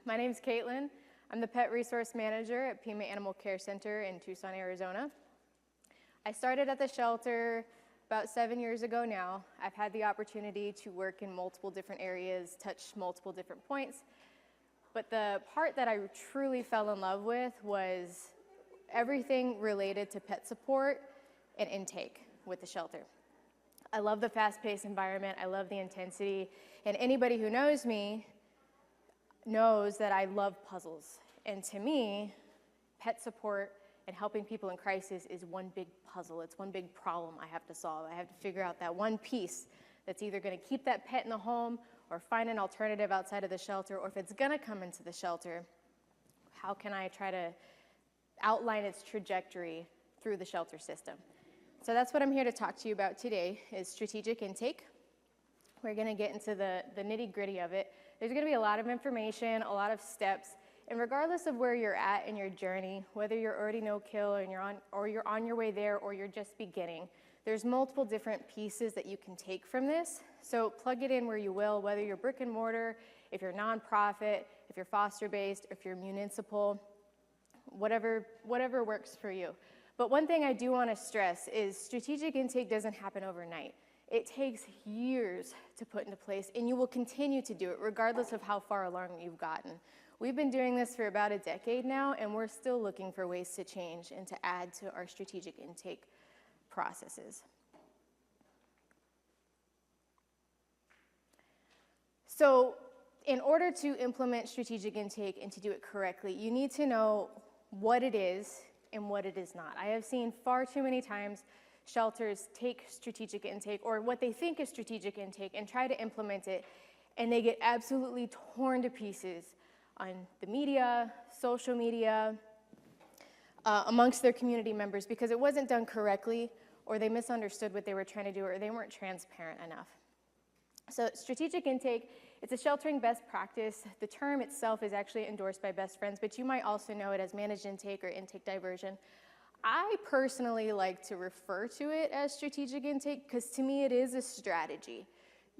My name is Caitlin. I'm the Pet Resource Manager at Pima Animal Care Center in Tucson, Arizona. I started at the shelter about 7 years ago now. I've had the opportunity to work in multiple different areas, touch multiple different points. But the part that I truly fell in love with was everything related to pet support and intake with the shelter. I love the fast-paced environment. I love the intensity. And anybody who knows me knows that I love puzzles. And to me, pet support and helping people in crisis is one big puzzle. It's one big problem I have to solve. I have to figure out that one piece that's either going to keep that pet in the home or find an alternative outside of the shelter, or if it's going to come into the shelter, how can I try to outline its trajectory through the shelter system? So that's what I'm here to talk to you about today, is strategic intake. We're going to get into the nitty-gritty of it. There's going to be a lot of information, a lot of steps, and regardless of where you're at in your journey, whether you're already no-kill and you're on your way there or you're just beginning, there's multiple different pieces that you can take from this. So plug it in where you will, whether you're brick and mortar, if you're nonprofit, if you're foster-based, if you're municipal, whatever works for you. But one thing I do want to stress is strategic intake doesn't happen overnight. It takes years to put into place, and you will continue to do it regardless of how far along you've gotten. We've been doing this for about a decade now, and we're still looking for ways to change and to add to our strategic intake processes. So in order to implement strategic intake and to do it correctly, you need to know what it is and what it is not. I have seen far too many times shelters take strategic intake, or what they think is strategic intake, and try to implement it, and they get absolutely torn to pieces on the media, social media, amongst their community members, because it wasn't done correctly, or they misunderstood what they were trying to do, or they weren't transparent enough. So strategic intake, it's a sheltering best practice. The term itself is actually endorsed by Best Friends, but you might also know it as managed intake or intake diversion. I personally like to refer to it as strategic intake because to me it is a strategy.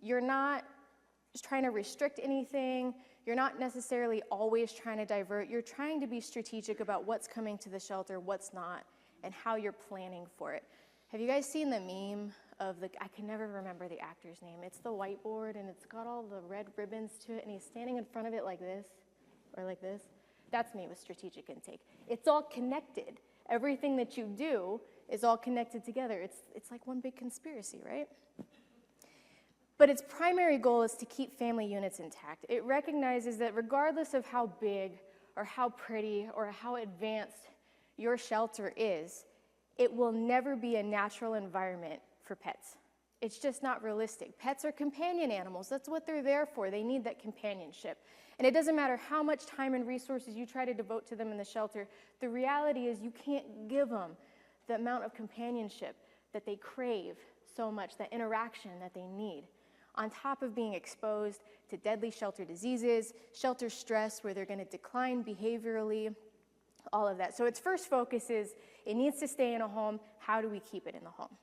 You're not just trying to restrict anything. You're not necessarily always trying to divert. You're trying to be strategic about what's coming to the shelter, what's not, and how you're planning for it. Have you guys seen the meme of I can never remember the actor's name. It's the whiteboard and it's got all the red ribbons to it and he's standing in front of it like this or like this? That's me with strategic intake. It's all connected. Everything that you do is all connected together. It's like one big conspiracy, right? But its primary goal is to keep family units intact. It recognizes that regardless of how big or how pretty or how advanced your shelter is, it will never be a natural environment for pets. It's just not realistic. Pets are companion animals. That's what they're there for. They need that companionship. And it doesn't matter how much time and resources you try to devote to them in the shelter, the reality is you can't give them the amount of companionship that they crave so much, that interaction that they need. On top of being exposed to deadly shelter diseases, shelter stress where they're going to decline behaviorally, all of that. So its first focus is it needs to stay in a home. How do we keep it in the home?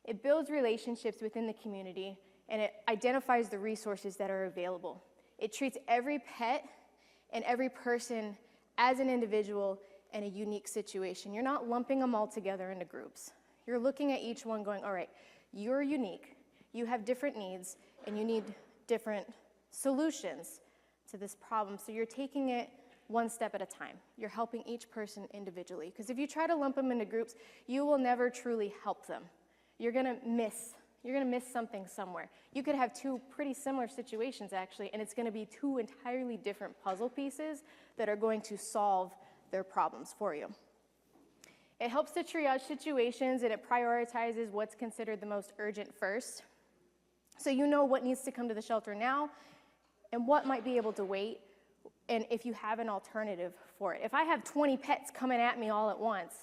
It builds relationships within the community, and it identifies the resources that are available. It treats every pet and every person as an individual in a unique situation. You're not lumping them all together into groups. You're looking at each one going, all right, you're unique, you have different needs, and you need different solutions to this problem. So you're taking it one step at a time. You're helping each person individually. Because if you try to lump them into groups, you will never truly help them. You're gonna miss something somewhere. You could have two pretty similar situations actually, and it's gonna be two entirely different puzzle pieces that are going to solve their problems for you. It helps to triage situations, and it prioritizes what's considered the most urgent first. So you know what needs to come to the shelter now and what might be able to wait, and if you have an alternative for it. If I have 20 pets coming at me all at once,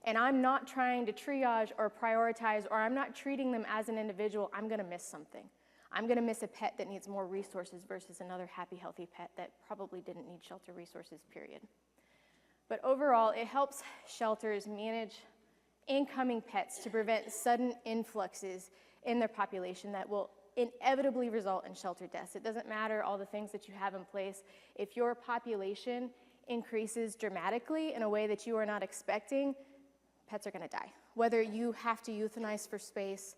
and I'm not trying to triage or prioritize, or I'm not treating them as an individual, I'm gonna miss something. I'm gonna miss a pet that needs more resources versus another happy, healthy pet that probably didn't need shelter resources, period. But overall, it helps shelters manage incoming pets to prevent sudden influxes in their population that will inevitably result in shelter deaths. It doesn't matter all the things that you have in place. If your population increases dramatically in a way that you are not expecting, pets are going to die. Whether you have to euthanize for space,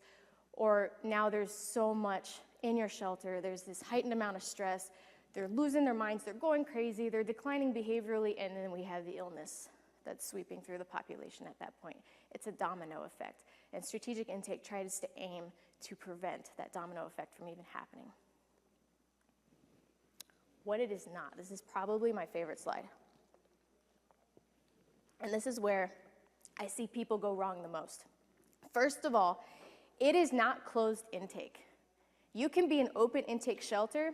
or now there's so much in your shelter, there's this heightened amount of stress, they're losing their minds, they're going crazy, they're declining behaviorally, and then we have the illness that's sweeping through the population at that point. It's a domino effect. And strategic intake tries to aim to prevent that domino effect from even happening. What it is not. This is probably my favorite slide. And this is where I see people go wrong the most. First of all, it is not closed intake. You can be an open intake shelter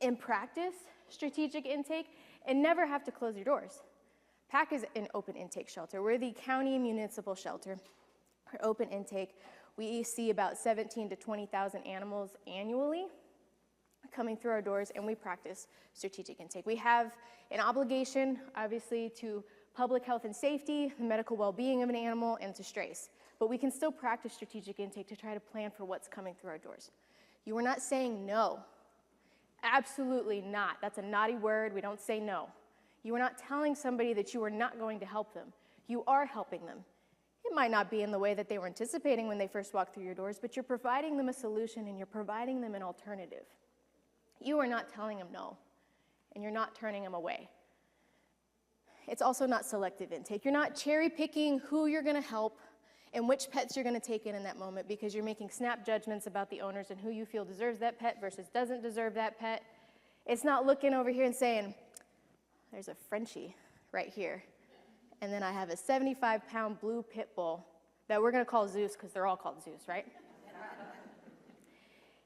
and practice strategic intake and never have to close your doors. PAC is an open intake shelter. We're the county municipal shelter for open intake. We see about 17 to 20,000 animals annually coming through our doors, and we practice strategic intake. We have an obligation, obviously, to public health and safety, the medical well-being of an animal, and to strays. But we can still practice strategic intake to try to plan for what's coming through our doors. You are not saying no. Absolutely not. That's a naughty word. We don't say no. You are not telling somebody that you are not going to help them. You are helping them. It might not be in the way that they were anticipating when they first walked through your doors, but you're providing them a solution and you're providing them an alternative. You are not telling them no, and you're not turning them away. It's also not selective intake. You're not cherry picking who you're going to help and which pets you're going to take in that moment, because you're making snap judgments about the owners and who you feel deserves that pet versus doesn't deserve that pet. It's not looking over here and saying, there's a Frenchie right here, and then I have a 75-pound blue pit bull that we're going to call Zeus because they're all called Zeus, right?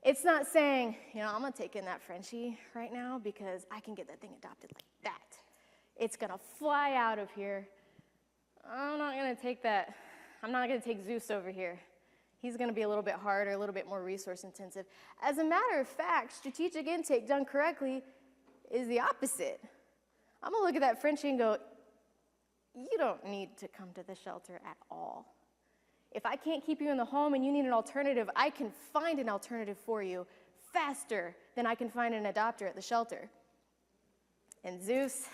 It's not saying, I'm going to take in that Frenchie right now because I can get that thing adopted like that. It's going to fly out of here. I'm not going to take that. I'm not going to take Zeus over here. He's going to be a little bit harder, a little bit more resource intensive. As a matter of fact, strategic intake done correctly is the opposite. I'm going to look at that Frenchie and go, you don't need to come to the shelter at all. If I can't keep you in the home and you need an alternative, I can find an alternative for you faster than I can find an adopter at the shelter. And Zeus,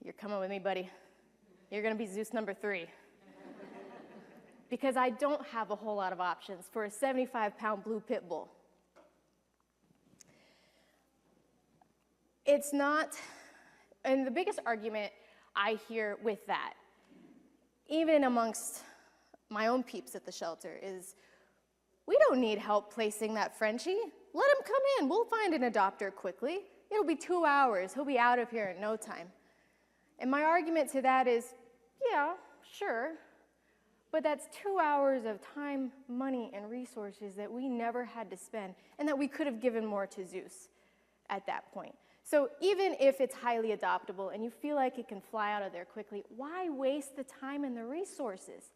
you're coming with me, buddy. You're going to be Zeus number 3. Because I don't have a whole lot of options for a 75-pound blue pit bull. It's not, and the biggest argument I hear with that, even amongst my own peeps at the shelter, is we don't need help placing that Frenchie. Let him come in. We'll find an adopter quickly. It'll be 2 hours. He'll be out of here in no time. And my argument to that is, yeah, sure. But that's 2 hours of time, money, and resources that we never had to spend and that we could have given more to Zeus at that point. So even if it's highly adoptable and you feel like it can fly out of there quickly, why waste the time and the resources?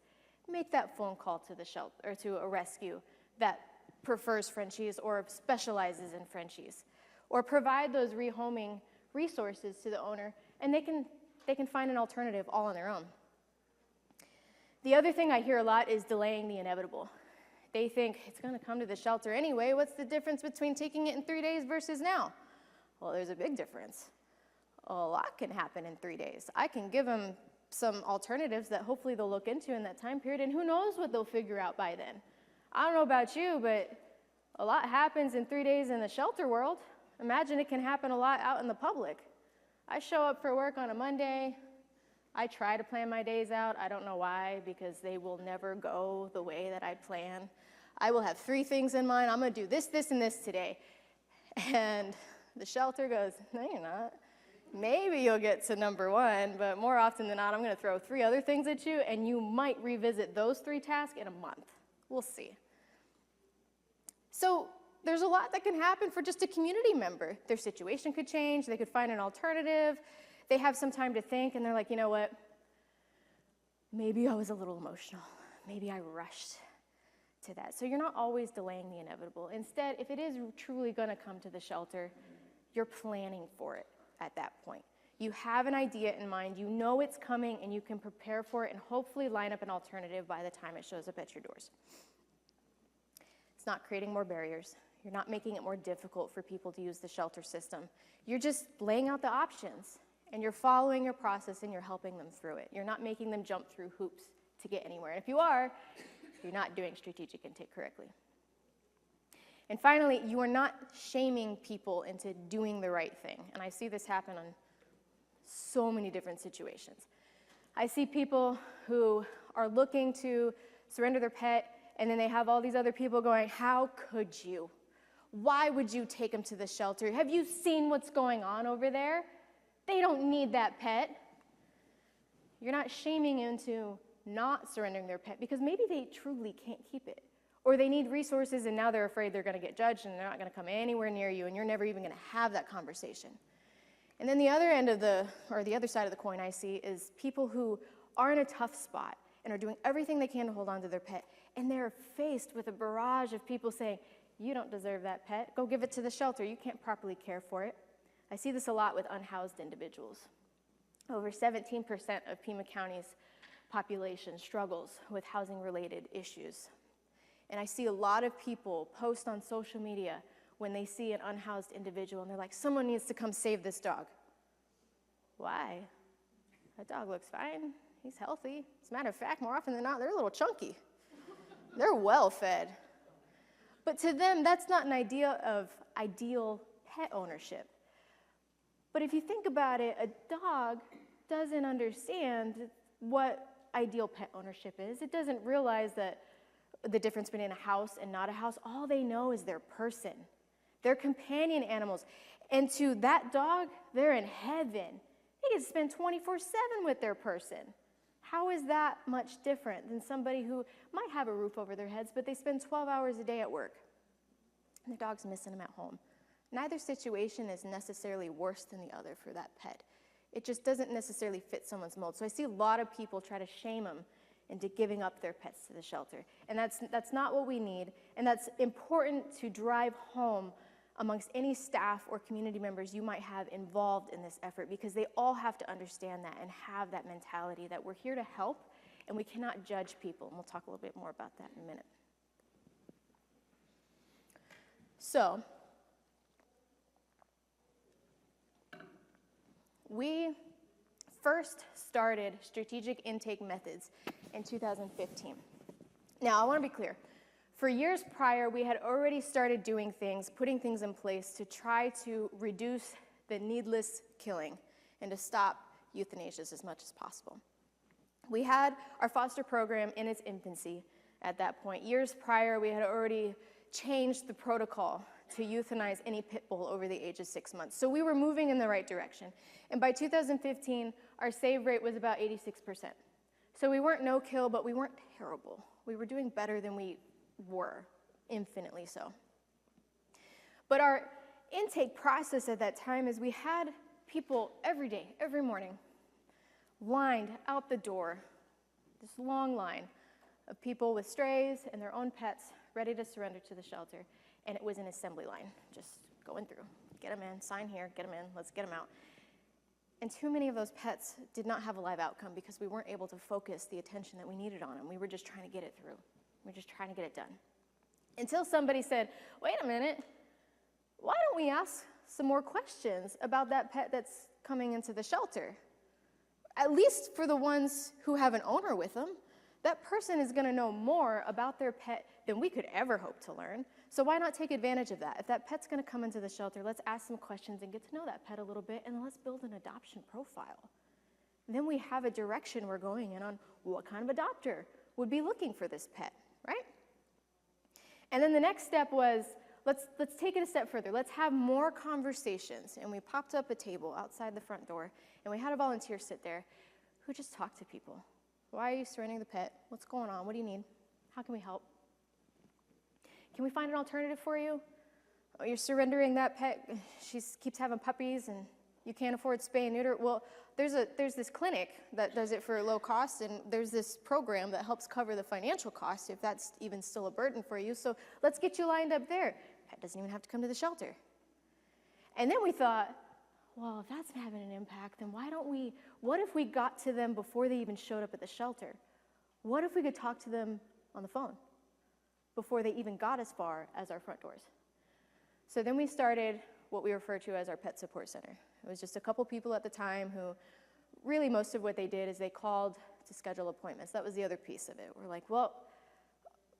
Make that phone call to the shelter or to a rescue that prefers Frenchies or specializes in Frenchies, or provide those rehoming resources to the owner, and they can find an alternative all on their own. The other thing I hear a lot is delaying the inevitable. They think it's going to come to the shelter anyway. What's the difference between taking it in 3 days versus now? Well, there's a big difference. A lot can happen in 3 days. I can give them some alternatives that hopefully they'll look into in that time period, and who knows what they'll figure out by then. I don't know about you, but a lot happens in 3 days in the shelter world. Imagine it can happen a lot out in the public. I show up for work on a Monday. I try to plan my days out. I don't know why, because they will never go the way that I plan. I will have 3 things in mind. I'm going to do this, this, and this today. And the shelter goes, no, you're not. Maybe you'll get to number 1, but more often than not, I'm going to throw 3 other things at you, and you might revisit those 3 tasks in a month. We'll see. So there's a lot that can happen for just a community member. Their situation could change. They could find an alternative. They have some time to think, and they're like, you know what? Maybe I was a little emotional. Maybe I rushed to that. So you're not always delaying the inevitable. Instead, if it is truly going to come to the shelter, you're planning for it at that point. You have an idea in mind. You know it's coming, and you can prepare for it and hopefully line up an alternative by the time it shows up at your doors. It's not creating more barriers. You're not making it more difficult for people to use the shelter system. You're just laying out the options, and you're following your process, and you're helping them through it. You're not making them jump through hoops to get anywhere. And if you are, you're not doing strategic intake correctly. And finally, you are not shaming people into doing the right thing. And I see this happen on so many different situations. I see people who are looking to surrender their pet, and then they have all these other people going, how could you? Why would you take them to the shelter? Have you seen what's going on over there? They don't need that pet. You're not shaming into not surrendering their pet because maybe they truly can't keep it. Or they need resources and now they're afraid they're going to get judged and they're not going to come anywhere near you and you're never even going to have that conversation. And then the other end of the other side of the coin I see is people who are in a tough spot and are doing everything they can to hold on to their pet. And they're faced with a barrage of people saying, you don't deserve that pet. Go give it to the shelter. You can't properly care for it. I see this a lot with unhoused individuals. Over 17% of Pima County's population struggles with housing-related issues. And I see a lot of people post on social media when they see an unhoused individual and they're like, someone needs to come save this dog. Why? That dog looks fine. He's healthy. As a matter of fact, more often than not, they're a little chunky. They're well fed. But to them, that's not an idea of ideal pet ownership. But if you think about it, a dog doesn't understand what ideal pet ownership is. It doesn't realize that the difference between a house and not a house. All they know is their person. They're companion animals. And to that dog, they're in heaven. They get to spend 24/7 with their person. How is that much different than somebody who might have a roof over their heads, but they spend 12 hours a day at work, and their dog's missing them at home? Neither situation is necessarily worse than the other for that pet. It just doesn't necessarily fit someone's mold. So I see a lot of people try to shame them into giving up their pets to the shelter. And that's not what we need, and that's important to drive home amongst any staff or community members you might have involved in this effort, because they all have to understand that and have that mentality that we're here to help and we cannot judge people. And we'll talk a little bit more about that in a minute. So, we first started strategic intake methods in 2015. Now, I want to be clear. For years prior, we had already started doing things, putting things in place to try to reduce the needless killing and to stop euthanasias as much as possible. We had our foster program in its infancy at that point. Years prior, we had already changed the protocol to euthanize any pit bull over the age of 6 months. So we were moving in the right direction. And by 2015, our save rate was about 86%. So we weren't no kill, but we weren't terrible. We were doing better than we were, infinitely so. But our intake process at that time is we had people every day, every morning, lined out the door, this long line of people with strays and their own pets ready to surrender to the shelter. And it was an assembly line, just going through. Get them in, sign here, get them in, let's get them out. And too many of those pets did not have a live outcome because we weren't able to focus the attention that we needed on them. We were just trying to get it through. We're just trying to get it done. Until somebody said, wait a minute, why don't we ask some more questions about that pet that's coming into the shelter? At least for the ones who have an owner with them. That person is going to know more about their pet than we could ever hope to learn. So why not take advantage of that? If that pet's going to come into the shelter, let's ask some questions and get to know that pet a little bit, and let's build an adoption profile. Then we have a direction we're going in on what kind of adopter would be looking for this pet, right? And then the next step was, let's take it a step further. Let's have more conversations. And we popped up a table outside the front door, and we had a volunteer sit there who just talked to people. Why are you surrendering the pet? What's going on? What do you need? How can we help? Can we find an alternative for you? Oh, you're surrendering that pet. She keeps having puppies, and you can't afford spay and neuter. Well, there's this clinic that does it for low cost, and there's this program that helps cover the financial cost if that's even still a burden for you. So let's get you lined up there. Pet doesn't even have to come to the shelter. And then we thought, well, if that's having an impact, then what if we got to them before they even showed up at the shelter? What if we could talk to them on the phone? before they even got as far as our front doors. So then we started what we refer to as our pet support center. It was just a couple people at the time who really most of what they did is they called to schedule appointments. That was the other piece of it. We're like, well,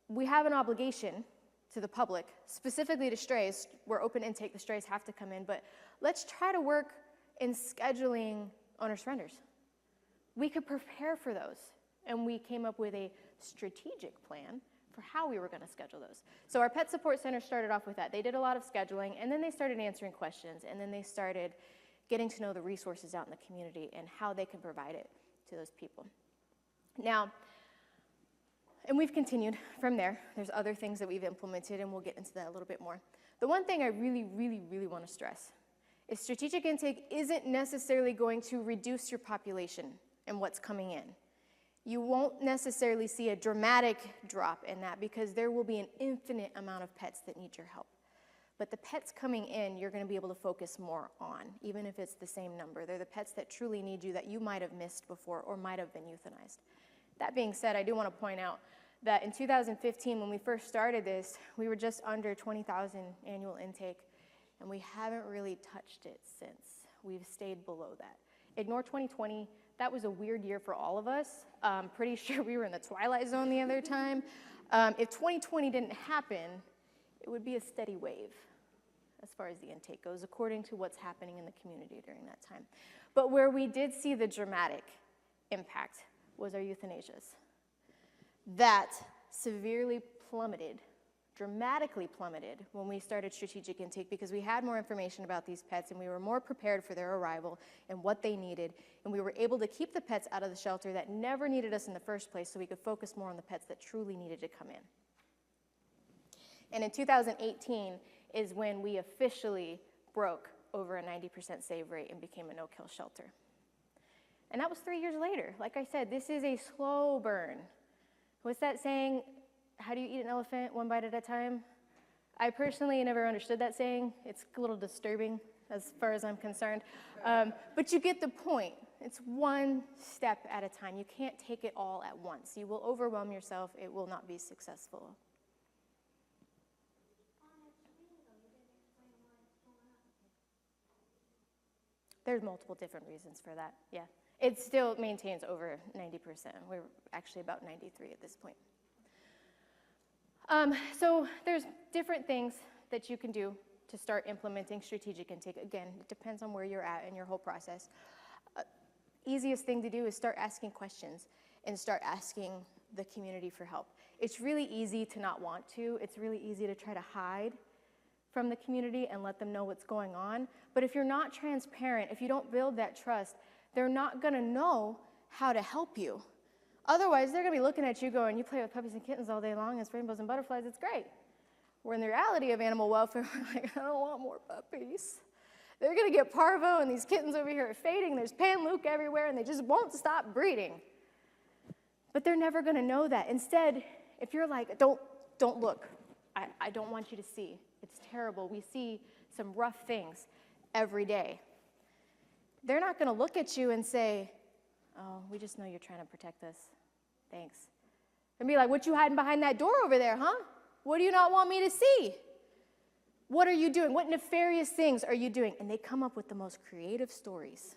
we have an obligation to the public, specifically to strays. We're open intake, the strays have to come in, but let's try to work in scheduling owner surrenders. We could prepare for those, and we came up with a strategic plan for how we were going to schedule those. So our pet support center started off with that. They did a lot of scheduling, and then they started answering questions, and then they started getting to know the resources out in the community and how they can provide it to those people. Now, and we've continued from there. There's other things that we've implemented, and we'll get into that a little bit more. The one thing I really, really, really want to stress is strategic intake isn't necessarily going to reduce your population and what's coming in. You won't necessarily see a dramatic drop in that because there will be an infinite amount of pets that need your help. But the pets coming in, you're going to be able to focus more on, even if it's the same number. They're the pets that truly need you that you might have missed before or might have been euthanized. That being said, I do want to point out that in 2015, when we first started this, we were just under 20,000 annual intake, and we haven't really touched it since. We've stayed below that. Ignore 2020. That was a weird year for all of us. Pretty sure we were in the twilight zone the other time. If 2020 didn't happen, it would be a steady wave as far as the intake goes, according to what's happening in the community during that time. But where we did see the dramatic impact was our euthanasias. That severely plummeted, dramatically plummeted when we started strategic intake because we had more information about these pets and we were more prepared for their arrival and what they needed, and we were able to keep the pets out of the shelter that never needed us in the first place so we could focus more on the pets that truly needed to come in. And in 2018 is when we officially broke over a 90% save rate and became a no-kill shelter. And that was 3 years later. Like I said, this is a slow burn. What's that saying? How do you eat an elephant? One bite at a time? I personally never understood that saying. It's a little disturbing as far as I'm concerned. But you get the point. It's one step at a time. You can't take it all at once. You will overwhelm yourself. It will not be successful. There's multiple different reasons for that, yeah. It still maintains over 90%. We're actually about 93 at this point. So there's different things that you can do to start implementing strategic intake. Again, it depends on where you're at in your whole process. Easiest thing to do is start asking questions and start asking the community for help. It's really easy to not want to. It's really easy to try to hide from the community and let them know what's going on. But if you're not transparent, if you don't build that trust, they're not gonna know how to help you. Otherwise, they're gonna be looking at you going, you play with puppies and kittens all day long, it's rainbows and butterflies, it's great. Where in the reality of animal welfare, we're like, I don't want more puppies. They're gonna get parvo and these kittens over here are fading, there's pan-luke everywhere and they just won't stop breeding. But they're never gonna know that. Instead, if you're like, don't look, I don't want you to see. It's terrible. We see some rough things every day. They're not going to look at you and say, oh, we just know you're trying to protect us. Thanks. They'll be like, what you hiding behind that door over there, huh? What do you not want me to see? What are you doing? What nefarious things are you doing? And they come up with the most creative stories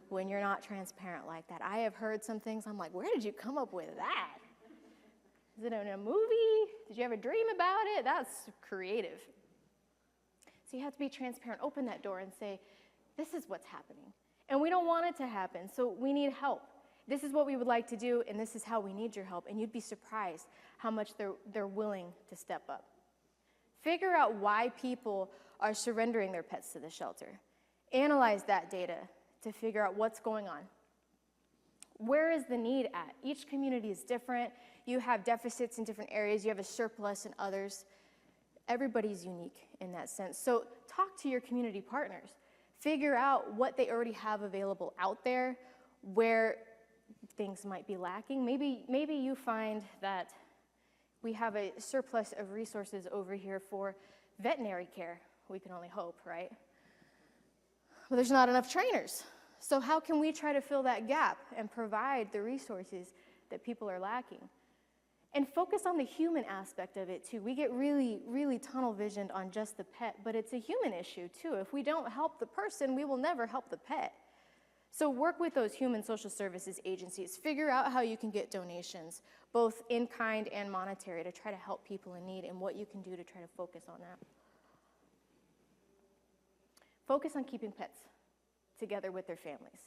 when you're not transparent like that. I have heard some things, I'm like, where did you come up with that? Is it in a movie? Did you ever dream about it? That's creative. So you have to be transparent. Open that door and say, this is what's happening. And we don't want it to happen, so we need help. This is what we would like to do, and this is how we need your help. And you'd be surprised how much they're willing to step up. Figure out why people are surrendering their pets to the shelter. Analyze that data to figure out what's going on. Where is the need at? Each community is different. You have deficits in different areas. You have a surplus in others. Everybody's unique in that sense. So talk to your community partners. Figure out what they already have available out there, where things might be lacking. Maybe you find that we have a surplus of resources over here for veterinary care. We can only hope, right? Well, there's not enough trainers. So how can we try to fill that gap and provide the resources that people are lacking? And focus on the human aspect of it too. We get really, really tunnel visioned on just the pet, but it's a human issue too. If we don't help the person, we will never help the pet. So work with those human social services agencies. Figure out how you can get donations, both in kind and monetary, to try to help people in need, and what you can do to try to focus on that. Focus on keeping pets together with their families.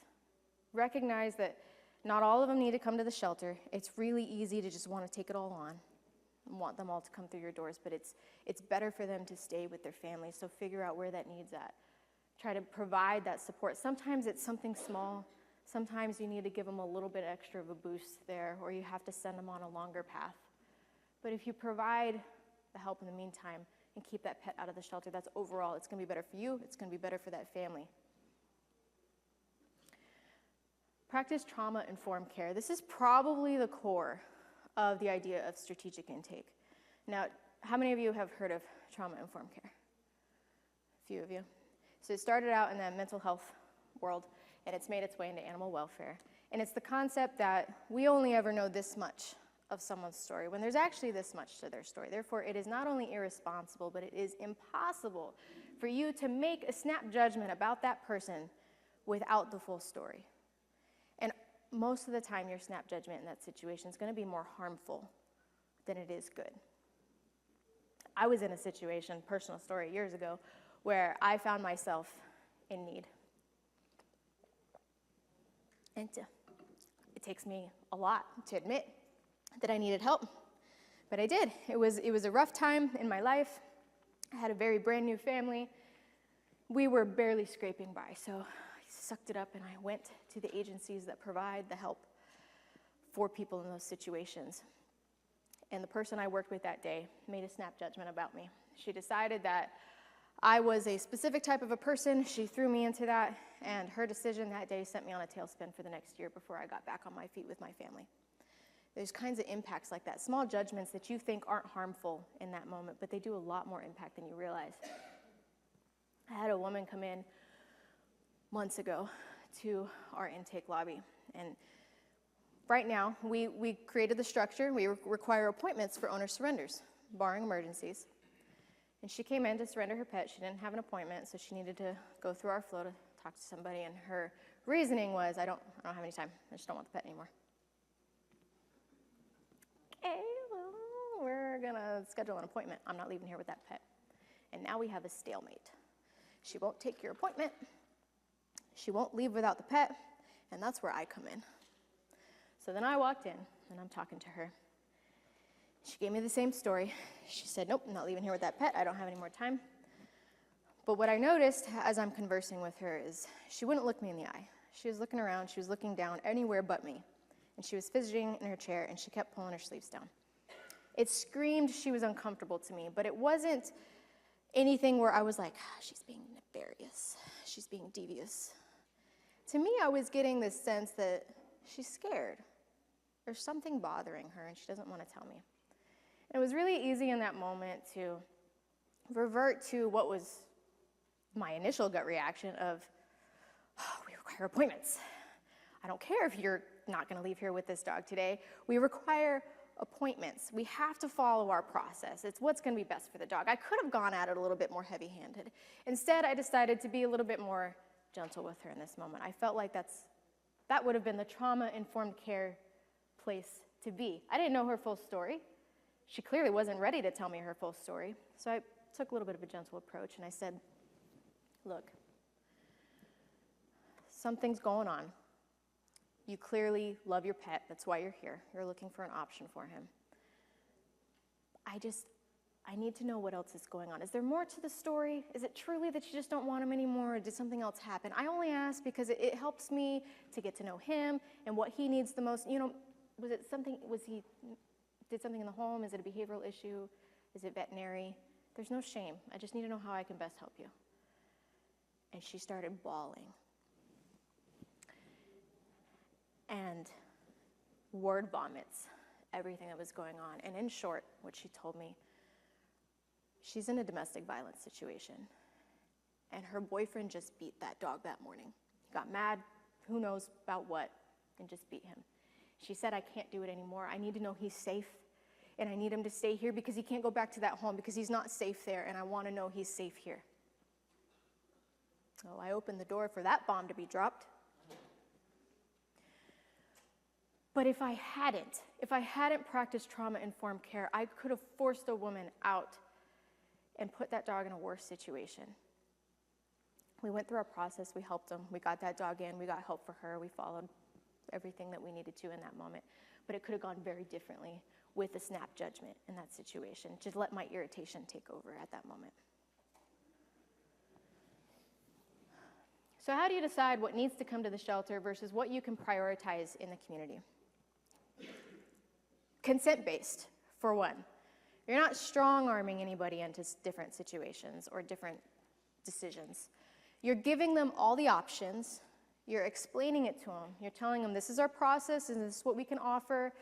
Recognize that not all of them need to come to the shelter. It's really easy to just want to take it all on and want them all to come through your doors, but it's better for them to stay with their families, so figure out where that need's at. Try to provide that support. Sometimes it's something small. Sometimes you need to give them a little bit extra of a boost there, or you have to send them on a longer path. But if you provide the help in the meantime and keep that pet out of the shelter, that's overall, it's going to be better for you, it's going to be better for that family. Practice trauma-informed care. This is probably the core of the idea of strategic intake. Now, how many of you have heard of trauma-informed care? A few of you. So it started out in the mental health world, and it's made its way into animal welfare. And it's the concept that we only ever know this much of someone's story, when there's actually this much to their story. Therefore, it is not only irresponsible, but it is impossible for you to make a snap judgment about that person without the full story. And most of the time, your snap judgment in that situation is going to be more harmful than it is good. I was in a situation, personal story, years ago, where I found myself in need. And it takes me a lot to admit that I needed help, but I did. It was a rough time in my life. I had a very brand new family. We were barely scraping by, so I sucked it up and I went to the agencies that provide the help for people in those situations. And the person I worked with that day made a snap judgment about me. She decided that I was a specific type of a person. She threw me into that, and her decision that day sent me on a tailspin for the next year before I got back on my feet with my family. There's kinds of impacts like that, small judgments that you think aren't harmful in that moment, but they do a lot more impact than you realize. I had a woman come in months ago to our intake lobby, and right now we created the structure. We require appointments for owner surrenders, barring emergencies. And she came in to surrender her pet. She didn't have an appointment, so she needed to go through our flow to talk to somebody, and her reasoning was, I don't have any time. I just don't want the pet anymore. Okay, well, we're gonna schedule an appointment. I'm not leaving here with that pet. And now we have a stalemate. She won't take your appointment. She won't leave without the pet, and that's where I come in. So then I walked in, and I'm talking to her. She gave me the same story. She said, nope, I'm not leaving here with that pet. I don't have any more time. But what I noticed as I'm conversing with her is she wouldn't look me in the eye. She was looking around. She was looking down anywhere but me. And she was fidgeting in her chair, and she kept pulling her sleeves down. It screamed she was uncomfortable to me, but it wasn't anything where I was like, she's being nefarious. She's being devious. To me, I was getting this sense that she's scared. There's something bothering her, and she doesn't want to tell me. It was really easy in that moment to revert to what was my initial gut reaction of, oh, we require appointments. I don't care if you're not going to leave here with this dog today. We require appointments. We have to follow our process. It's what's going to be best for the dog. I could have gone at it a little bit more heavy-handed. Instead, I decided to be a little bit more gentle with her in this moment. I felt like that would have been the trauma-informed care place to be. I didn't know her full story. She clearly wasn't ready to tell me her full story. So I took a little bit of a gentle approach, and I said, look, something's going on. You clearly love your pet. That's why you're here. You're looking for an option for him. I need to know what else is going on. Is there more to the story? Is it truly that you just don't want him anymore, or did something else happen? I only ask because it helps me to get to know him and what he needs the most. You know, did something in the home? Is it a behavioral issue? Is it veterinary? There's no shame. I just need to know how I can best help you. And she started bawling. And word vomits everything that was going on. And in short, what she told me, she's in a domestic violence situation. And her boyfriend just beat that dog that morning. He got mad, who knows about what, and just beat him. She said, I can't do it anymore. I need to know he's safe. and I need him to stay here because he can't go back to that home because he's not safe there, and I want to know he's safe here. So I opened the door for that bomb to be dropped. But if I hadn't practiced trauma-informed care, I could have forced a woman out and put that dog in a worse situation. We went through our process, we helped him, we got that dog in, we got help for her, we followed everything that we needed to in that moment. But it could have gone very differently with a snap judgment in that situation. Just let my irritation take over at that moment. So how do you decide what needs to come to the shelter versus what you can prioritize in the community? Consent-based, for one. You're not strong-arming anybody into different situations or different decisions. You're giving them all the options. You're explaining it to them. You're telling them, this is our process, and this is what we can offer.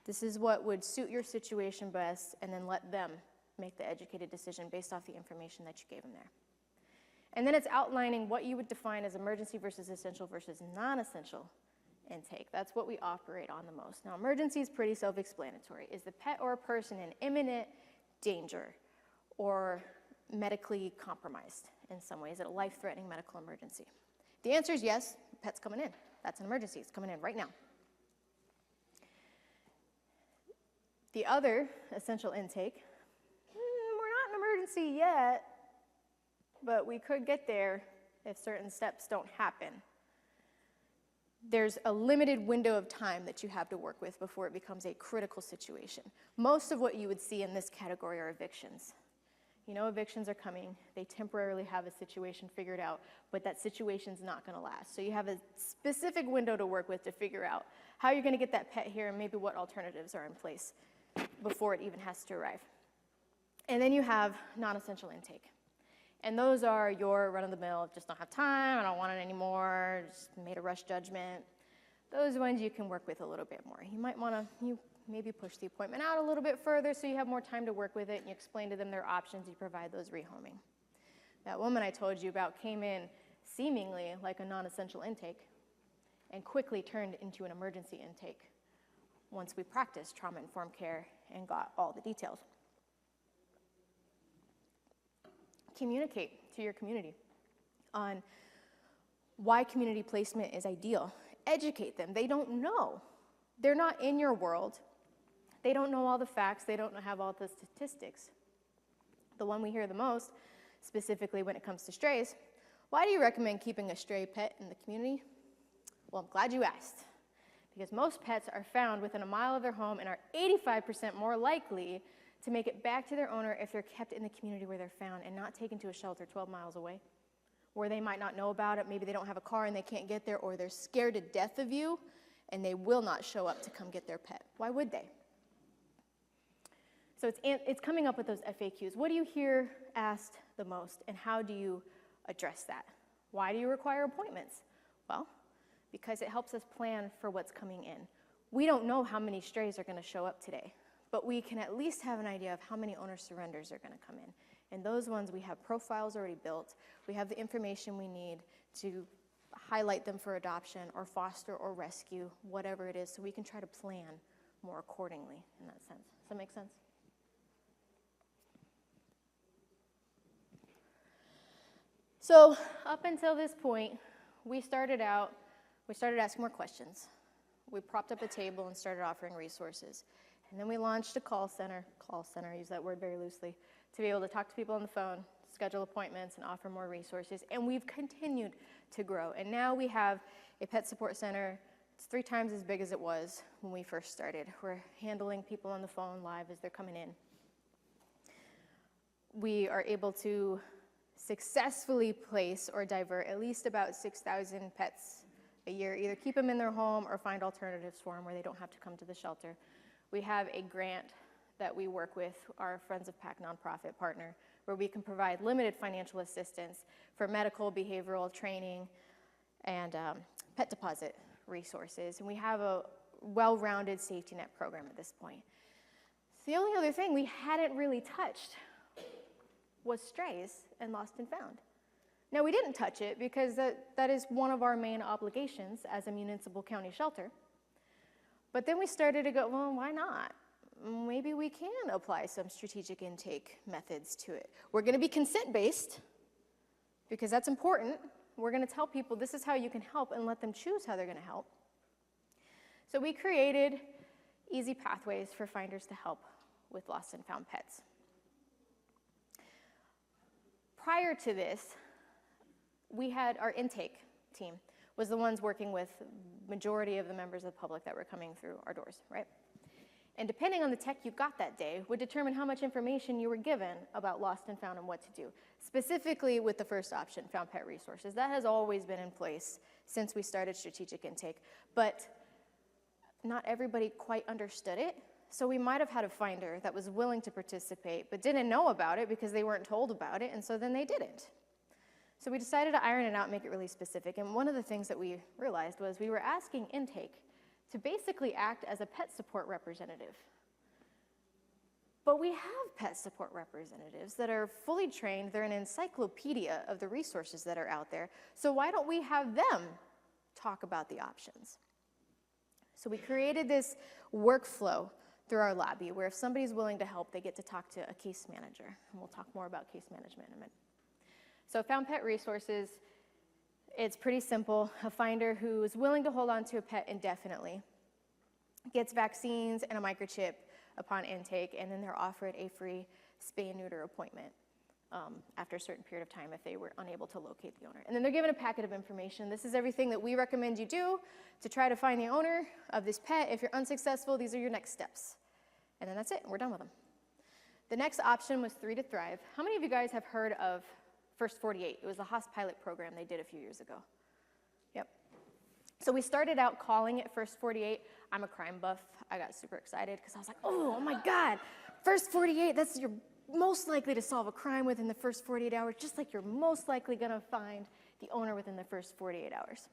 This is what would suit your situation best, and then let them make the educated decision based off the information that you gave them there. And then it's outlining what you would define as emergency versus essential versus non-essential intake. That's what we operate on the most. Now, emergency is pretty self-explanatory. Is the pet or a person in imminent danger or medically compromised in some way? Is it a life-threatening medical emergency? The answer is yes, the pet's coming in. That's an emergency. It's coming in right now. The other essential intake, we're not an emergency yet, but we could get there if certain steps don't happen. There's a limited window of time that you have to work with before it becomes a critical situation. Most of what you would see in this category are evictions. You know, evictions are coming. They temporarily have a situation figured out, but that situation's not going to last. So you have a specific window to work with to figure out how you're going to get that pet here and maybe what alternatives are in place before it even has to arrive. And then you have non-essential intake. And those are your run-of-the-mill, just don't have time, I don't want it anymore, just made a rush judgment. Those ones you can work with a little bit more. You might want to maybe push the appointment out a little bit further so you have more time to work with it, and you explain to them their options, you provide those rehoming. That woman I told you about came in seemingly like a non-essential intake and quickly turned into an emergency intake once we practiced trauma-informed care and got all the details. Communicate to your community on why community placement is ideal. Educate them. They don't know. They're not in your world. They don't know all the facts. They don't have all the statistics. The one we hear the most, specifically when it comes to strays, why do you recommend keeping a stray pet in the community? Well, I'm glad you asked. Because most pets are found within a mile of their home and are 85% more likely to make it back to their owner if they're kept in the community where they're found and not taken to a shelter 12 miles away, where they might not know about it, maybe they don't have a car and they can't get there, or they're scared to death of you and they will not show up to come get their pet. Why would they? So it's coming up with those FAQs. What do you hear asked the most, and how do you address that? Why do you require appointments? Well, because it helps us plan for what's coming in. We don't know how many strays are going to show up today, but we can at least have an idea of how many owner surrenders are going to come in. And those ones, we have profiles already built. We have the information we need to highlight them for adoption or foster or rescue, whatever it is, so we can try to plan more accordingly in that sense. Does that make sense? So up until this point, we started asking more questions. We propped up a table and started offering resources. And then we launched a call center, I use that word very loosely, to be able to talk to people on the phone, schedule appointments, and offer more resources. And we've continued to grow. And now we have a pet support center. It's 3 times as big as it was when we first started. We're handling people on the phone live as they're coming in. We are able to successfully place or divert at least about 6,000 pets a year, either keep them in their home or find alternatives for them where they don't have to come to the shelter. We have a grant that we work with our Friends of PAC nonprofit partner, where we can provide limited financial assistance for medical, behavioral training, and pet deposit resources. And we have a well-rounded safety net program at this point. So the only other thing we hadn't really touched was strays and lost and found. Now, we didn't touch it because that is one of our main obligations as a municipal county shelter. But then we started to go, well, why not? maybe we can apply some strategic intake methods to it. We're going to be consent-based because that's important. We're going to tell people this is how you can help and let them choose how they're going to help. So we created easy pathways for finders to help with lost and found pets. Prior to this, we had our intake team was the ones working with majority of the members of the public that were coming through our doors, right? And depending on the tech you got that day would determine how much information you were given about lost and found and what to do. Specifically with the first option, found pet resources. That has always been in place since we started strategic intake, but not everybody quite understood it. So we might have had a finder that was willing to participate but didn't know about it because they weren't told about it, and so then they didn't. So we decided to iron it out and make it really specific. And one of the things that we realized was we were asking intake to basically act as a pet support representative. But we have pet support representatives that are fully trained. They're an encyclopedia of the resources that are out there. So why don't we have them talk about the options? So we created this workflow through our lobby where if somebody's willing to help, they get to talk to a case manager. And we'll talk more about case management in a minute. So found pet resources, it's pretty simple. A finder who is willing to hold on to a pet indefinitely gets vaccines and a microchip upon intake, and then they're offered a free spay and neuter appointment after a certain period of time if they were unable to locate the owner. And then they're given a packet of information. This is everything that we recommend you do to try to find the owner of this pet. If you're unsuccessful, these are your next steps. And then that's it, we're done with them. The next option was 3 to Thrive. How many of you guys have heard of First 48? It was a Haas pilot program they did a few years ago. Yep. So we started out calling it First 48. I'm a crime buff. I got super excited because I was like, oh my God, First 48, that's you're most likely to solve a crime within the first 48 hours, just like you're most likely gonna find the owner within the first 48 hours.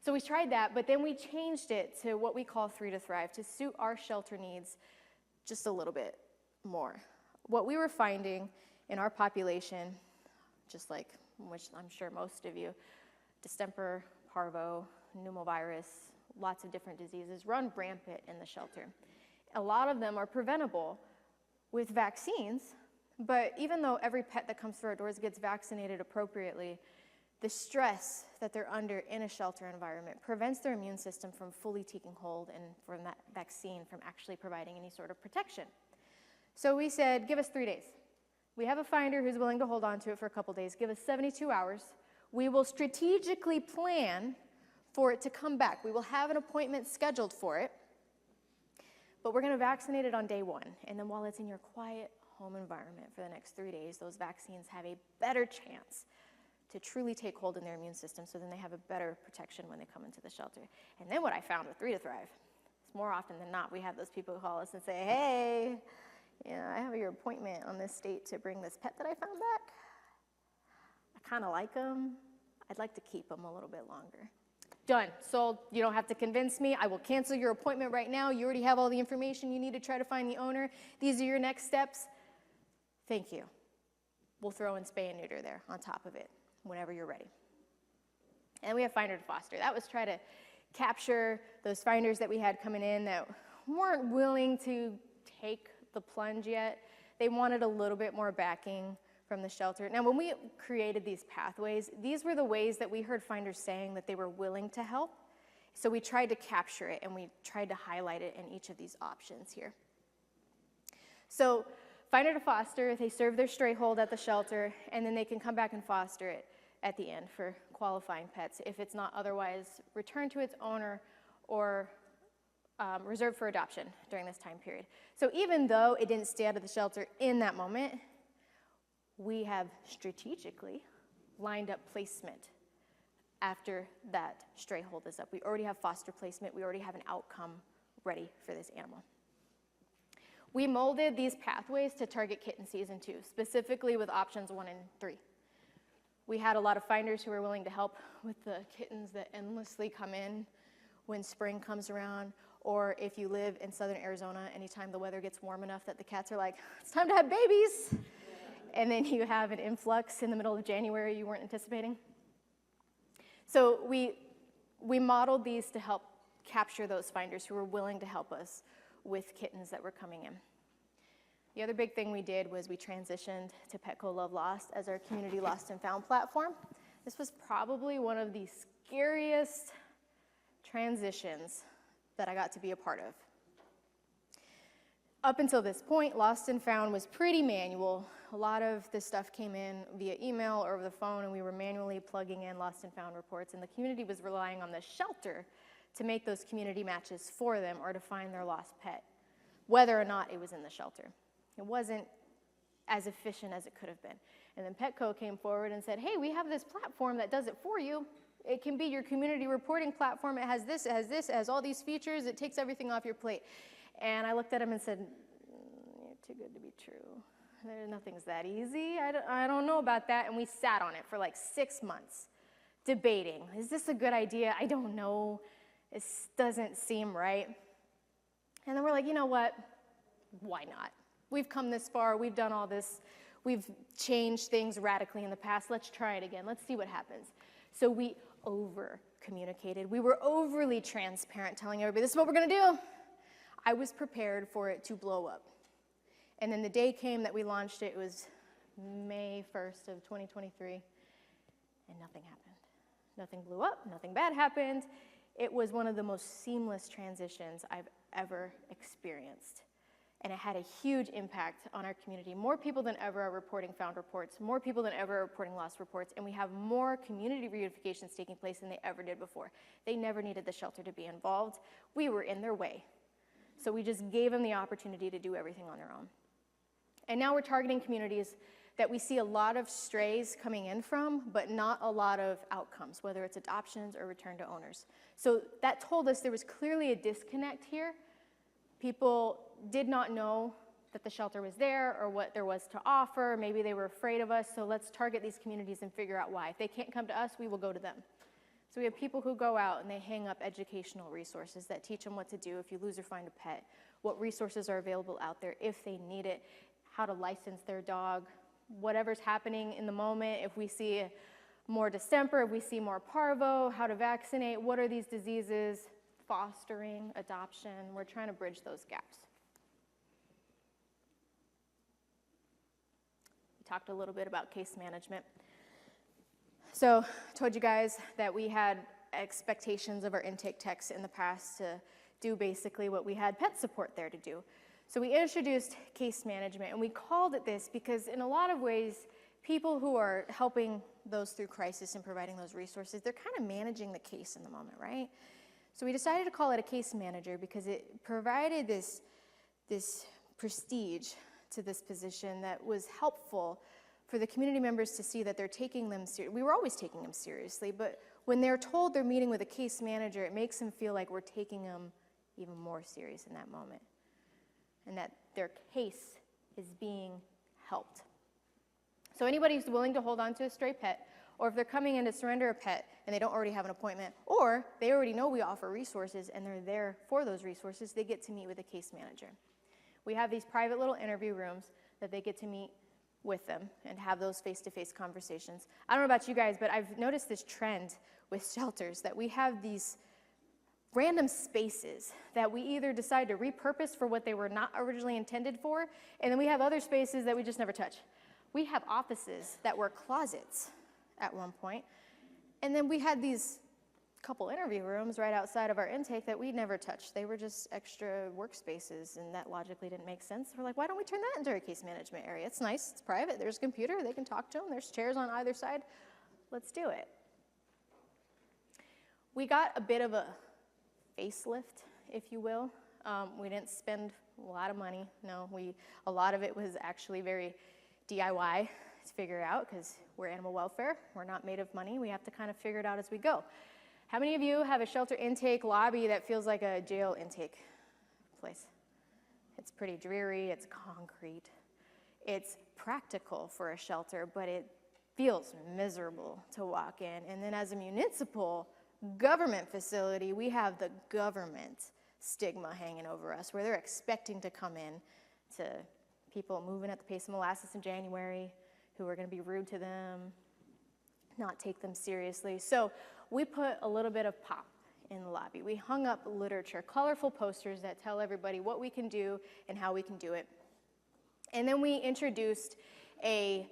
So we tried that, but then we changed it to what we call 3 to Thrive to suit our shelter needs just a little bit more. What we were finding in our population, just like, which I'm sure most of you, distemper, parvo, pneumovirus, lots of different diseases run rampant in the shelter. A lot of them are preventable with vaccines, but even though every pet that comes through our doors gets vaccinated appropriately, the stress that they're under in a shelter environment prevents their immune system from fully taking hold and from that vaccine from actually providing any sort of protection. So we said, give us 3 days. We have a finder who's willing to hold on to it for a couple days. Give us 72 hours. We will strategically plan for it to come back. We will have an appointment scheduled for it, but we're going to vaccinate it on day 1. And then while it's in your quiet home environment for the next 3 days, those vaccines have a better chance to truly take hold in their immune system, so then they have a better protection when they come into the shelter. And then what I found with 3 to Thrive is more often than not, we have those people who call us and say, hey, yeah, I have your appointment on this date to bring this pet that I found back. I kind of like them. I'd like to keep them a little bit longer. Done, sold. You don't have to convince me. I will cancel your appointment right now. You already have all the information you need to try to find the owner. These are your next steps. Thank you. We'll throw in spay and neuter there on top of it whenever you're ready. And we have finder to foster. That was try to capture those finders that we had coming in that weren't willing to take the plunge yet. They wanted a little bit more backing from the shelter. Now, when we created these pathways, these were the ways that we heard finders saying that they were willing to help. So we tried to capture it and we tried to highlight it in each of these options here. So finder to foster, they serve their stray hold at the shelter, and then they can come back and foster it at the end for qualifying pets if it's not otherwise returned to its owner or reserved for adoption during this time period. So even though it didn't stay out of the shelter in that moment, we have strategically lined up placement after that stray hold is up. We already have foster placement. We already have an outcome ready for this animal. We molded these pathways to target kitten season 2, specifically with options 1 and 3. We had a lot of finders who were willing to help with the kittens that endlessly come in when spring comes around, or if you live in southern Arizona, anytime the weather gets warm enough that the cats are like, it's time to have babies, and then you have an influx in the middle of January you weren't anticipating. So we modeled these to help capture those finders who were willing to help us with kittens that were coming in. The other big thing we did was we transitioned to Petco Love Lost as our community lost and found platform. This was probably one of the scariest transitions that I got to be a part of. Up until this point, Lost and Found was pretty manual. A lot of this stuff came in via email or over the phone, and we were manually plugging in Lost and Found reports, and the community was relying on the shelter to make those community matches for them or to find their lost pet, whether or not it was in the shelter. It wasn't as efficient as it could have been. And then Petco came forward and said, hey, we have this platform that does it for you. It can be your community reporting platform. It has this, it has this, it has all these features. It takes everything off your plate. And I looked at him and said, you're too good to be true. Nothing's that easy. I don't know about that. And we sat on it for like 6 months, debating. Is this a good idea? I don't know. This doesn't seem right. And then we're like, you know what? Why not? We've come this far. We've done all this. We've changed things radically in the past. Let's try it again. Let's see what happens. So we over-communicated. We were overly transparent, telling everybody, this is what we're going to do. I was prepared for it to blow up. And then the day came that we launched it. It was May 1st of 2023, and nothing happened. Nothing blew up. Nothing bad happened. It was one of the most seamless transitions I've ever experienced. And it had a huge impact on our community. More people than ever are reporting found reports, more people than ever are reporting lost reports, and we have more community reunifications taking place than they ever did before. They never needed the shelter to be involved. We were in their way. So we just gave them the opportunity to do everything on their own. And now we're targeting communities that we see a lot of strays coming in from, but not a lot of outcomes, whether it's adoptions or return to owners. So that told us there was clearly a disconnect here. People did not know that the shelter was there or what there was to offer. Maybe they were afraid of us, so let's target these communities and figure out why. If they can't come to us, we will go to them. So we have people who go out and they hang up educational resources that teach them what to do if you lose or find a pet, what resources are available out there if they need it, how to license their dog, whatever's happening in the moment. If we see more distemper, if we see more parvo, how to vaccinate, what are these diseases, fostering, adoption. We're trying to bridge those gaps. We talked a little bit about case management. So I told you guys that we had expectations of our intake techs in the past to do basically what we had pet support there to do. So we introduced case management, and we called it this because in a lot of ways, people who are helping those through crisis and providing those resources, they're kind of managing the case in the moment, right? So we decided to call it a case manager because it provided this prestige to this position that was helpful for the community members to see that they're taking them seriously. We were always taking them seriously, but when they're told they're meeting with a case manager, it makes them feel like we're taking them even more serious in that moment, and that their case is being helped. So anybody who's willing to hold on to a stray pet, or if they're coming in to surrender a pet and they don't already have an appointment, or they already know we offer resources and they're there for those resources, they get to meet with a case manager. We have these private little interview rooms that they get to meet with them and have those face-to-face conversations. I don't know about you guys, but I've noticed this trend with shelters that we have these random spaces that we either decide to repurpose for what they were not originally intended for, and then we have other spaces that we just never touch. We have offices that were closets at one point, and then we had these couple interview rooms right outside of our intake that we never touched. They were just extra workspaces, and that logically didn't make sense. We're like, why don't we turn that into a case management area? It's nice, it's private, there's a computer, they can talk to them, there's chairs on either side. Let's do it. We got a bit of a facelift, if you will. We didn't spend a lot of money. No, a lot of it was actually very DIY to figure out, because we're animal welfare. We're not made of money. We have to kind of figure it out as we go. How many of you have a shelter intake lobby that feels like a jail intake place? It's pretty dreary, it's concrete. It's practical for a shelter, but it feels miserable to walk in. And then as a municipal government facility, we have the government stigma hanging over us, where they're expecting to come in to people moving at the pace of molasses in January, who are going to be rude to them, not take them seriously. So we put a little bit of pop in the lobby. We hung up literature, colorful posters that tell everybody what we can do and how we can do it. And then we introduced a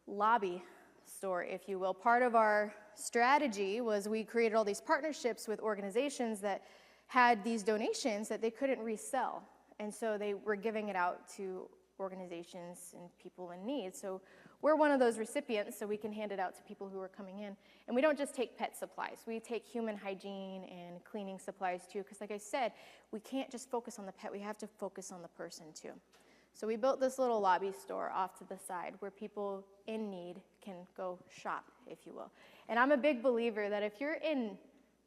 lobby store, if you will. Part of our strategy was we created all these partnerships with organizations that had these donations that they couldn't resell. And so they were giving it out to organizations and people in need. So we're one of those recipients, so we can hand it out to people who are coming in. And we don't just take pet supplies. We take human hygiene and cleaning supplies too, because like I said, we can't just focus on the pet, we have to focus on the person too. So we built this little lobby store off to the side where people in need can go shop, if you will. And I'm a big believer that if you're in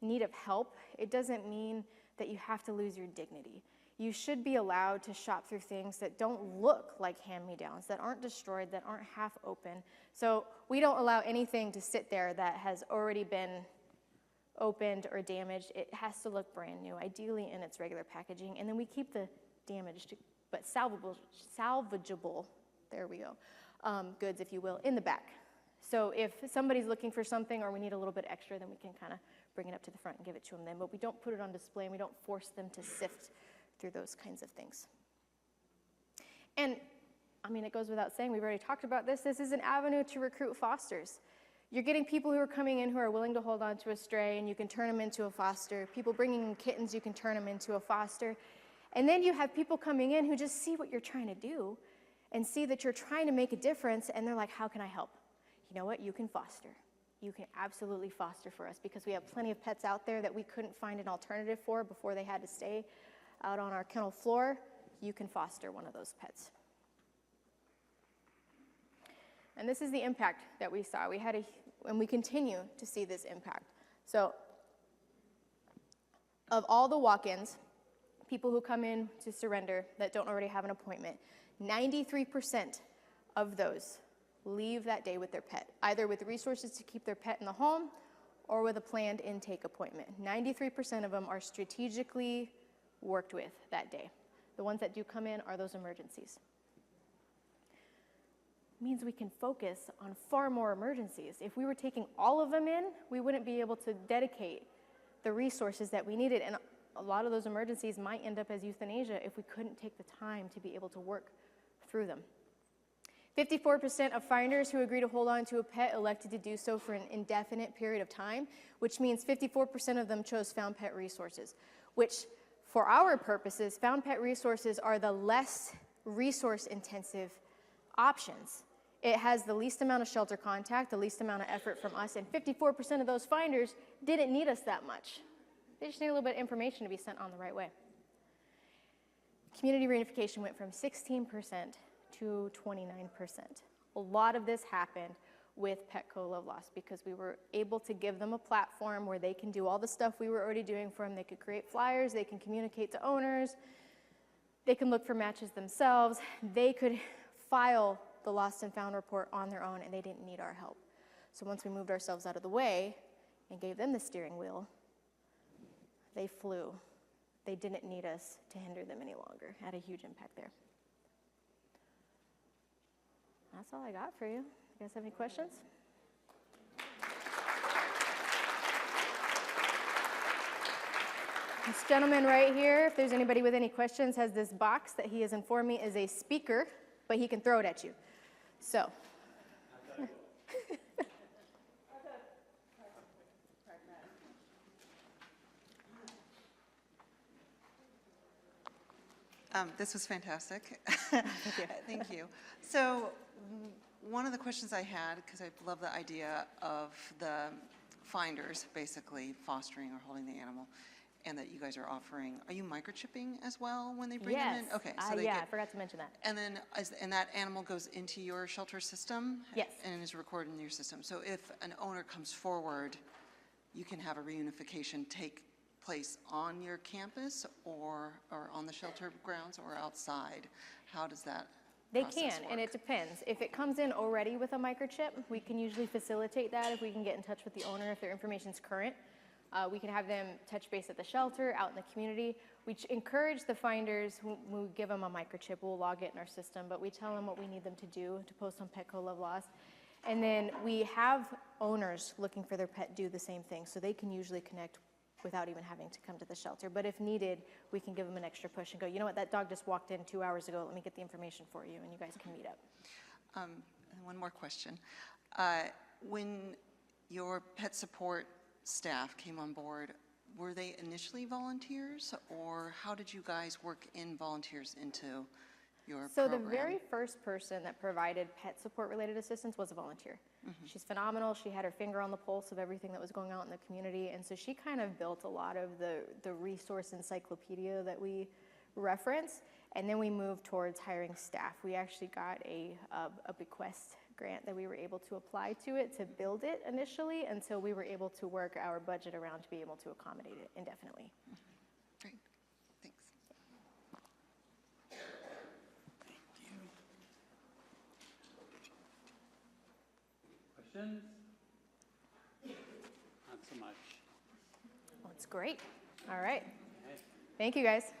need of help, it doesn't mean that you have to lose your dignity. You should be allowed to shop through things that don't look like hand-me-downs, that aren't destroyed, that aren't half open. So we don't allow anything to sit there that has already been opened or damaged. It has to look brand new, ideally in its regular packaging. And then we keep the damaged but salvageable, there we go, goods, if you will, in the back. So if somebody's looking for something or we need a little bit extra, then we can kind of bring it up to the front and give it to them then. But we don't put it on display and we don't force them to sift through those kinds of things. And I mean, it goes without saying, we've already talked about this. This is an avenue to recruit fosters. You're getting people who are coming in who are willing to hold on to a stray, and you can turn them into a foster. People bringing in kittens, you can turn them into a foster. And then you have people coming in who just see what you're trying to do and see that you're trying to make a difference, and they're like, how can I help? You know what? You can foster. You can absolutely foster for us, because we have plenty of pets out there that we couldn't find an alternative for before they had to stay out on our kennel floor. You can foster one of those pets. And this is the impact that we saw. And we continue to see this impact. So of all the walk-ins, people who come in to surrender that don't already have an appointment, 93% of those leave that day with their pet, either with resources to keep their pet in the home or with a planned intake appointment. 93% of them are strategically worked with that day. The ones that do come in are those emergencies. It means we can focus on far more emergencies. If we were taking all of them in, we wouldn't be able to dedicate the resources that we needed. And a lot of those emergencies might end up as euthanasia if we couldn't take the time to be able to work through them. 54% of finders who agree to hold on to a pet elected to do so for an indefinite period of time, which means 54% of them chose found pet resources, which for our purposes, found pet resources are the less resource-intensive options. It has the least amount of shelter contact, the least amount of effort from us, and 54% of those finders didn't need us that much. They just need a little bit of information to be sent on the right way. Community reunification went from 16% to 29%. A lot of this happened with Petco Love Lost because we were able to give them a platform where they can do all the stuff we were already doing for them. They could create flyers, they can communicate to owners, they can look for matches themselves, they could file the lost and found report on their own, and they didn't need our help. So once we moved ourselves out of the way and gave them the steering wheel, they flew. They didn't need us to hinder them any longer. Had a huge impact there. That's all I got for you. You guys have any questions? This gentleman right here, if there's anybody with any questions, has this box that he has informed me is a speaker, but he can throw it at you. So. This was fantastic. Thank you. Thank you. So one of the questions I had, because I love the idea of the finders basically fostering or holding the animal, and that you guys are offering, are you microchipping as well when they bring them in? Okay, so they yeah, get, I forgot to mention that. and then and that animal goes into your shelter system? Yes. And is recorded in your system. So if an owner comes forward, you can have a reunification take place on your campus or on the shelter grounds or outside? How does that They process can, work? and it depends. If it comes in already with a microchip, we can usually facilitate that if we can get in touch with the owner if their information's current. We can have them touch base at the shelter, out in the community. We encourage the finders, who we give them a microchip, we'll log it in our system, but we tell them what we need them to do to post on Petco Love Lost. And then we have owners looking for their pet do the same thing, so they can usually connect without even having to come to the shelter. But if needed, we can give them an extra push and go, you know what, that dog just walked in 2 hours ago, let me get the information for you, and you guys can meet up. And one more question. When your pet support staff came on board, were they initially volunteers, or how did you guys work in volunteers into your So program? the very first person that provided pet support related assistance was a volunteer. She's phenomenal. She had her finger on the pulse of everything that was going on in the community, and so she kind of built a lot of the resource encyclopedia that we reference, and then we moved towards hiring staff. We actually got a bequest grant that we were able to apply to it to build it initially, and so we were able to work our budget around to be able to accommodate it indefinitely. Great, thanks. Questions? Not so much. Well, it's great. All right. Okay. Thank you, guys.